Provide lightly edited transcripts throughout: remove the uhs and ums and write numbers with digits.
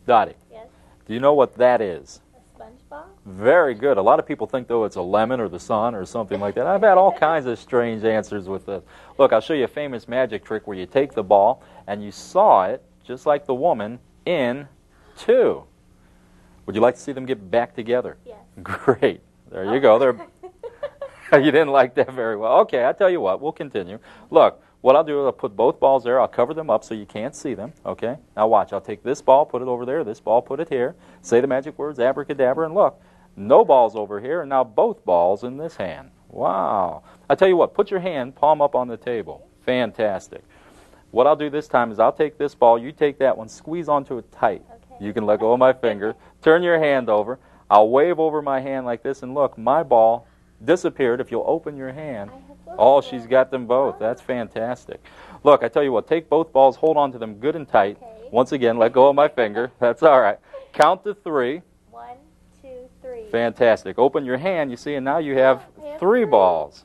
Dottie, Yes. do you know what that is? A SpongeBob? Very good. A lot of people think, though, it's a lemon or the sun or something like that. I've had all kinds of strange answers with this. Look, I'll show you a famous magic trick where you take the ball and you saw it, just like the woman, in two. Would you like to see them get back together? Yes. Great. There you go. You didn't like that very well. Okay, I'll tell you what. We'll continue. Look, what I'll do is I'll put both balls there. I'll cover them up so you can't see them. Okay? Now watch. I'll take this ball, put it over there. This ball, put it here. Say the magic words, abracadabra, and look. No balls over here, and now both balls in this hand. Wow. I'll tell you what. Put your hand palm up on the table. Fantastic. What I'll do this time is I'll take this ball. You take that one. Squeeze onto it tight. Okay. You can let go of my finger. Turn your hand over. I'll wave over my hand like this, and look, my ball disappeared. If you'll open your hand, oh, she's got them both. That's fantastic. Look, I tell you what, take both balls, hold on to them good and tight. Okay. Once again, let go of my finger. That's all right. Count to 3. 1, 2, 3. Fantastic. Open your hand, you see, and now you have I have 3 3. balls.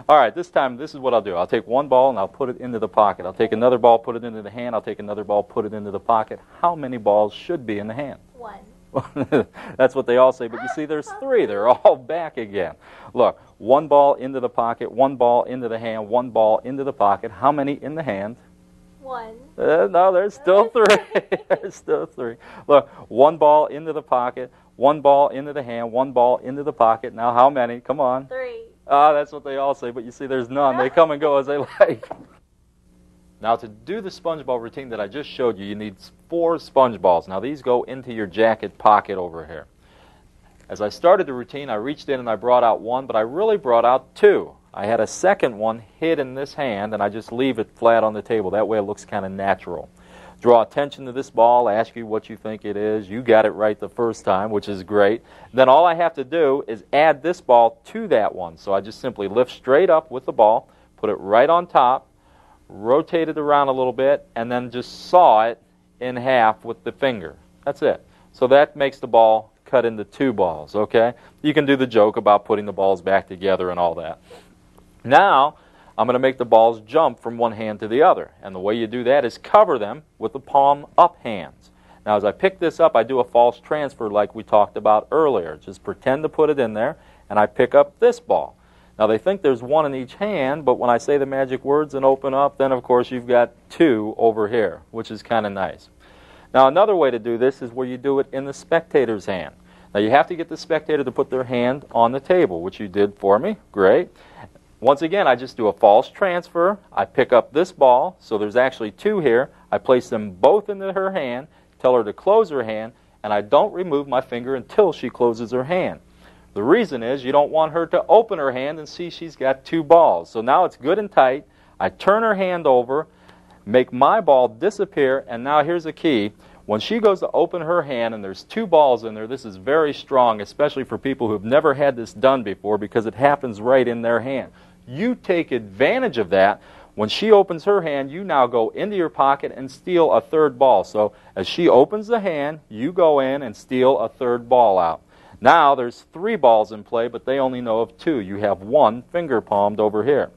All right, this time, this is what I'll do. I'll take one ball and I'll put it into the pocket. I'll take another ball, put it into the hand. I'll take another ball, put it into the pocket. How many balls should be in the hand? 1. That's what they all say, but you see there's 3. They're all back again. Look, one ball into the pocket, one ball into the hand, one ball into the pocket. How many in the hand? 1. No, there's still 3. There's still 3. Look, one ball into the pocket, one ball into the hand, one ball into the pocket. Now how many? Come on. 3. Ah, that's what they all say, but you see there's none. They come and go as they like. Now, to do the sponge ball routine that I just showed you, you need 4 sponge balls. Now, these go into your jacket pocket over here. As I started the routine, I reached in and I brought out 1, but I really brought out 2. I had a second one hid in this hand, and I just leave it flat on the table. That way it looks kind of natural. Draw attention to this ball, ask you what you think it is. You got it right the first time, which is great. Then all I have to do is add this ball to that one. So I just simply lift straight up with the ball, put it right on top, rotate it around a little bit, and then just saw it in half with the finger. That's it. So that makes the ball cut into 2 balls, okay? You can do the joke about putting the balls back together and all that. Now, I'm going to make the balls jump from one hand to the other. And the way you do that is cover them with the palm up hands. Now, as I pick this up, I do a false transfer like we talked about earlier. Just pretend to put it in there, and I pick up this ball. Now, they think there's 1 in each hand, but when I say the magic words and open up, then, of course, you've got 2 over here, which is kind of nice. Now, another way to do this is where you do it in the spectator's hand. Now, you have to get the spectator to put their hand on the table, which you did for me. Great. Once again, I just do a false transfer. I pick up this ball, so there's actually 2 here. I place them both into her hand, tell her to close her hand, and I don't remove my finger until she closes her hand. The reason is you don't want her to open her hand and see she's got 2 balls. So now it's good and tight. I turn her hand over, make my ball disappear, and now here's the key. When she goes to open her hand and there's 2 balls in there, this is very strong, especially for people who've never had this done before because it happens right in their hand. You take advantage of that. When she opens her hand, you now go into your pocket and steal a 3rd ball. So as she opens the hand, you go in and steal a 3rd ball out. Now there's 3 balls in play, but they only know of 2. You have 1 finger palmed over here.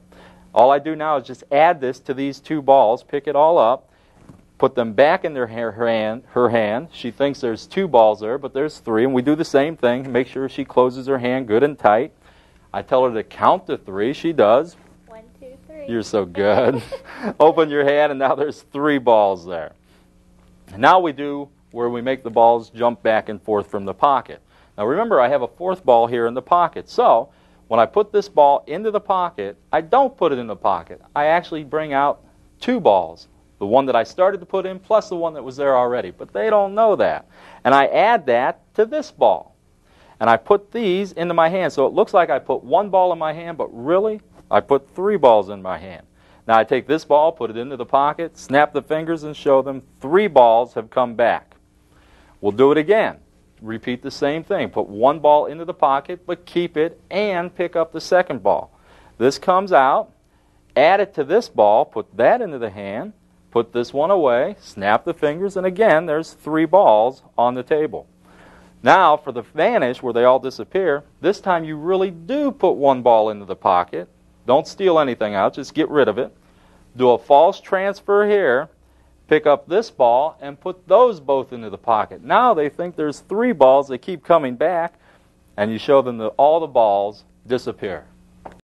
All I do now is just add this to these 2 balls, pick it all up, put them back in her hand. She thinks there's 2 balls there, but there's 3. And we do the same thing. Make sure she closes her hand good and tight. I tell her to count to 3. She does. 1, 2, 3. You're so good. Open your hand, and now there's 3 balls there. Now we do where we make the balls jump back and forth from the pocket. Now remember, I have a 4th ball here in the pocket. So when I put this ball into the pocket, I don't put it in the pocket. I actually bring out 2 balls. The one that I started to put in plus the one that was there already. But they don't know that. And I add that to this ball. And I put these into my hand. So it looks like I put 1 ball in my hand, but really, I put 3 balls in my hand. Now I take this ball, put it into the pocket, snap the fingers and show them 3 balls have come back. We'll do it again. Repeat the same thing. Put 1 ball into the pocket, but keep it and pick up the 2nd ball. This comes out, add it to this ball, put that into the hand, put this one away, snap the fingers, and again, there's 3 balls on the table. Now, for the vanish, where they all disappear, this time you really do put 1 ball into the pocket. Don't steal anything out, just get rid of it. Do a false transfer here, pick up this ball and put those both into the pocket. Now they think there's 3 balls. They keep coming back, and you show them that all the balls disappear.